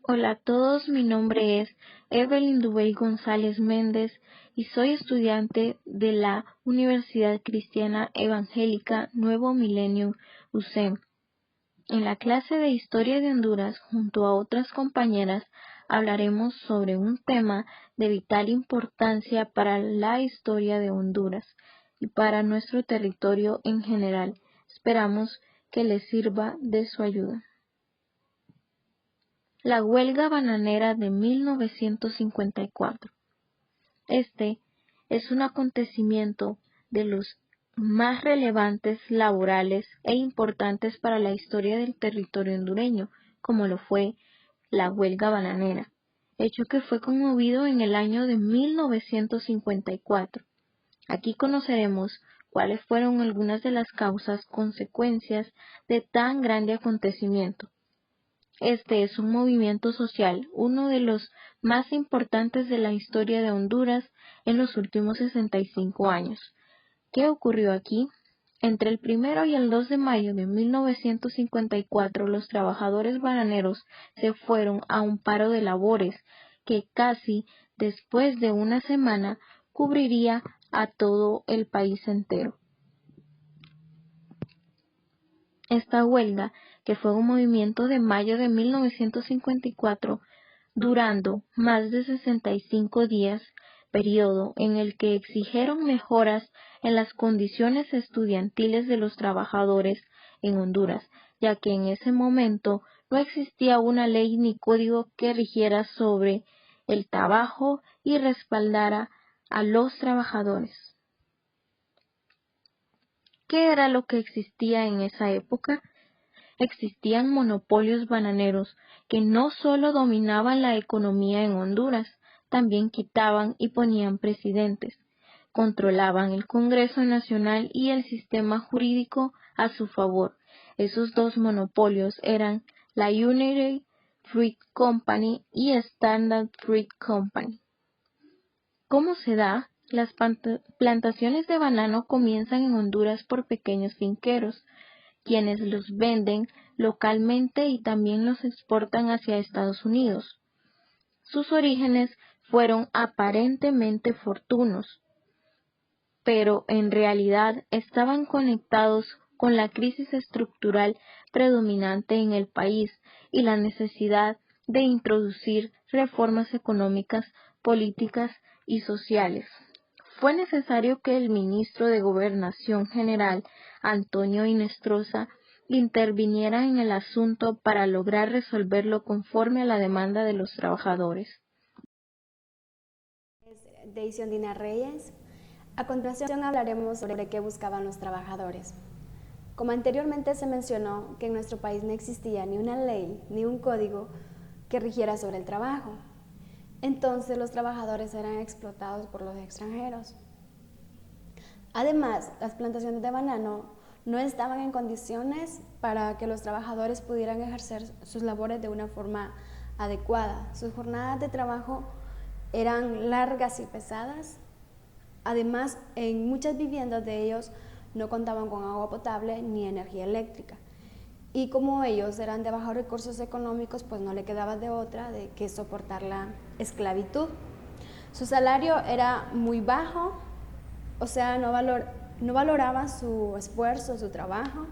Hola a todos, mi nombre es Evelyn Dubey González Méndez y soy estudiante de la Universidad Cristiana Evangélica Nuevo Milenio UCEM. En la clase de Historia de Honduras, junto a otras compañeras, hablaremos sobre un tema de vital importancia para la historia de Honduras y para nuestro territorio en general. Esperamos que les sirva de su ayuda. La huelga bananera de 1954. Este es un acontecimiento de los más relevantes laborales e importantes para la historia del territorio hondureño, como lo fue la huelga bananera, hecho que fue conmovido en el año de 1954. Aquí conoceremos cuáles fueron algunas de las consecuencias de tan grande acontecimiento. Este es un movimiento social, uno de los más importantes de la historia de Honduras en los últimos 65 años. ¿Qué ocurrió aquí? Entre el 1 y el 2 de mayo de 1954, los trabajadores bananeros se fueron a un paro de labores que casi después de una semana cubriría a todo el país entero. Esta huelga, que fue un movimiento de mayo de 1954, durando más de 65 días, periodo en el que exigieron mejoras en las condiciones estudiantiles de los trabajadores en Honduras, ya que en ese momento no existía una ley ni código que rigiera sobre el trabajo y respaldara a los trabajadores. ¿Qué era lo que existía en esa época? Existían monopolios bananeros que no solo dominaban la economía en Honduras, también quitaban y ponían presidentes, controlaban el Congreso Nacional y el sistema jurídico a su favor. Esos dos monopolios eran la United Fruit Company y Standard Fruit Company. ¿Cómo se da? Las plantaciones de banano comienzan en Honduras por pequeños finqueros, quienes los venden localmente y también los exportan hacia Estados Unidos. Sus orígenes fueron aparentemente fortunos, pero en realidad estaban conectados con la crisis estructural predominante en el país y la necesidad de introducir reformas económicas, políticas y sociales. Fue necesario que el ministro de Gobernación General, Antonio Hinestrosa, interviniera en el asunto para lograr resolverlo conforme a la demanda de los trabajadores. De Isiondina Reyes. A continuación hablaremos sobre qué buscaban los trabajadores. Como anteriormente se mencionó que en nuestro país no existía ni una ley ni un código que rigiera sobre el trabajo. Entonces los trabajadores eran explotados por los extranjeros. Además, las plantaciones de banano no estaban en condiciones para que los trabajadores pudieran ejercer sus labores de una forma adecuada. Sus jornadas de trabajo eran largas y pesadas. Además, en muchas viviendas de ellos no contaban con agua potable ni energía eléctrica. Y como ellos eran de bajos recursos económicos, pues no le quedaba de otra de que soportar la esclavitud. Su salario era muy bajo, o sea, no valoraban su esfuerzo, su trabajo,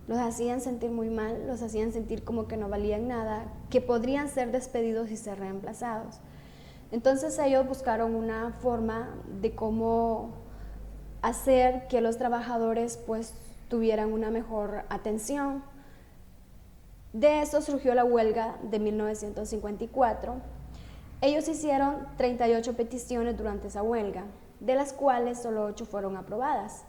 los hacían sentir muy mal, los hacían sentir como que no valían nada, que podrían ser despedidos y ser reemplazados. Entonces ellos buscaron una forma de cómo hacer que los trabajadores pues tuvieran una mejor atención. De eso surgió la huelga de 1954. Ellos hicieron 38 peticiones durante esa huelga, de las cuales solo 8 fueron aprobadas,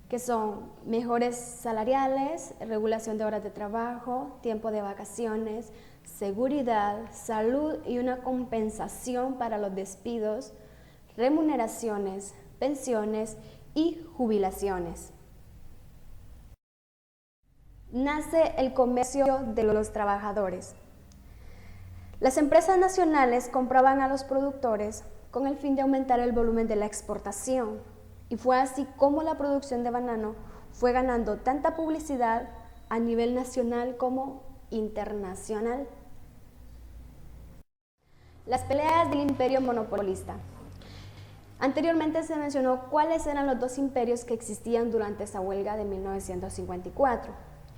que son mejores salariales, regulación de horas de trabajo, tiempo de vacaciones, seguridad, salud y una compensación para los despidos, remuneraciones, pensiones y jubilaciones. Nace el comercio de los trabajadores. Las empresas nacionales compraban a los productores con el fin de aumentar el volumen de la exportación, y fue así como la producción de banano fue ganando tanta publicidad a nivel nacional como internacional. Las peleas del imperio monopolista. Anteriormente se mencionó cuáles eran los dos imperios que existían durante esa huelga de 1954.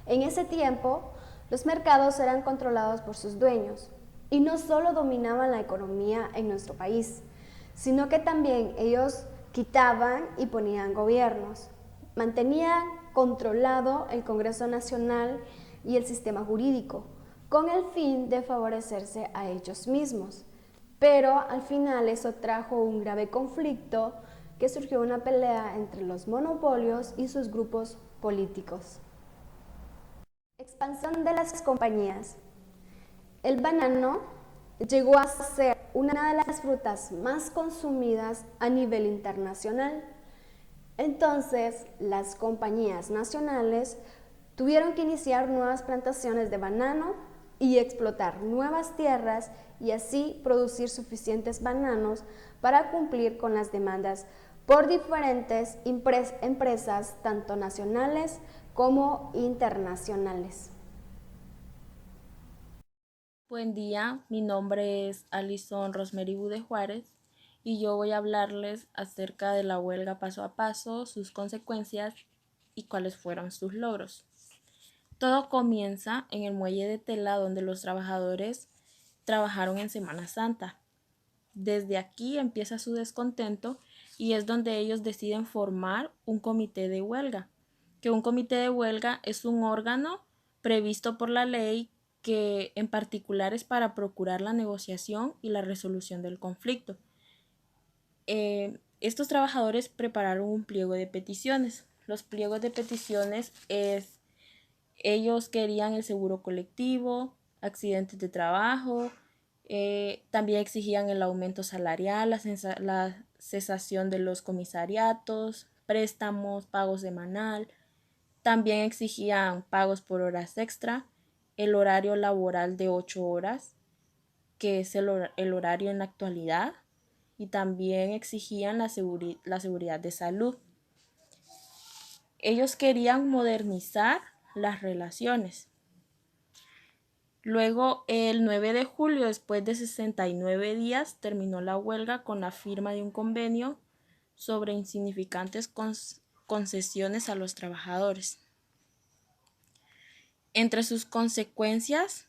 En ese tiempo, los mercados eran controlados por sus dueños y no solo dominaban la economía en nuestro país, sino que también ellos quitaban y ponían gobiernos, mantenían controlado el Congreso Nacional y el sistema jurídico, con el fin de favorecerse a ellos mismos. Pero al final eso trajo un grave conflicto que surgió una pelea entre los monopolios y sus grupos políticos. Expansión de las compañías. El banano llegó a ser una de las frutas más consumidas a nivel internacional. Entonces, las compañías nacionales tuvieron que iniciar nuevas plantaciones de banano y explotar nuevas tierras y así producir suficientes bananos para cumplir con las demandas por diferentes empresas, tanto nacionales como internacionales. Buen día, mi nombre es Alison Rosemary Bude Juárez y yo voy a hablarles acerca de la huelga paso a paso, sus consecuencias y cuáles fueron sus logros. Todo comienza en el muelle de tela donde los trabajadores trabajaron en Semana Santa. Desde aquí empieza su descontento y es donde ellos deciden formar un comité de huelga, que un comité de huelga es un órgano previsto por la ley que en particular es para procurar la negociación y la resolución del conflicto. Estos trabajadores prepararon un pliego de peticiones. Los pliegos de peticiones ellos querían el seguro colectivo, accidentes de trabajo, también exigían el aumento salarial, la cesación de los comisariatos, préstamos, pagos semanal. También exigían pagos por horas extra, el horario laboral de 8 horas, que es el horario en la actualidad, y también exigían la seguridad de salud. Ellos querían modernizar las relaciones. Luego, el 9 de julio, después de 69 días, terminó la huelga con la firma de un convenio sobre insignificantes concesiones a los trabajadores. Entre sus consecuencias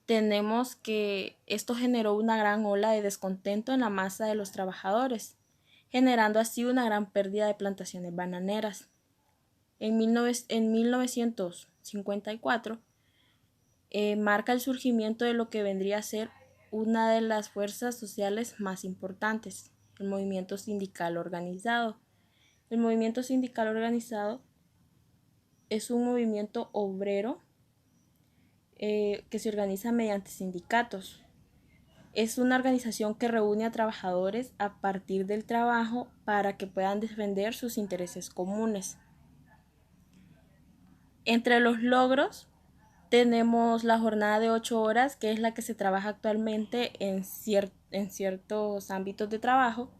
tenemos que esto generó una gran ola de descontento en la masa de los trabajadores, generando así una gran pérdida de plantaciones bananeras. En 1954 marca el surgimiento de lo que vendría a ser una de las fuerzas sociales más importantes, el movimiento sindical organizado. El movimiento sindical organizado es un movimiento obrero que se organiza mediante sindicatos. Es una organización que reúne a trabajadores a partir del trabajo para que puedan defender sus intereses comunes. Entre los logros tenemos la jornada de 8 horas, que es la que se trabaja actualmente en ciertos ámbitos de trabajo,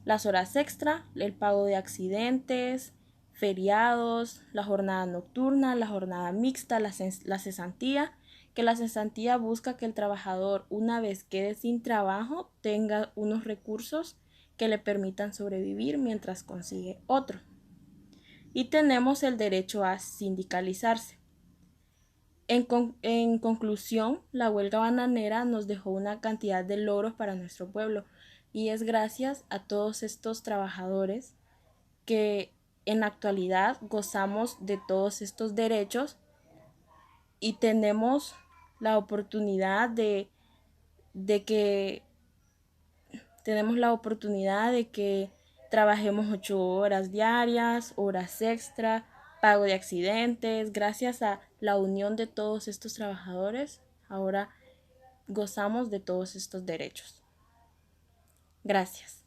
las horas extra, el pago de accidentes, feriados, la jornada nocturna, la jornada mixta, la cesantía, que la cesantía busca que el trabajador, una vez quede sin trabajo, tenga unos recursos que le permitan sobrevivir mientras consigue otro. Y tenemos el derecho a sindicalizarse. En conclusión, la huelga bananera nos dejó una cantidad de logros para nuestro pueblo y es gracias a todos estos trabajadores que en la actualidad gozamos de todos estos derechos y tenemos la oportunidad de que trabajemos 8 horas diarias, horas extra, pago de accidentes. Gracias a la unión de todos estos trabajadores, ahora gozamos de todos estos derechos. Gracias.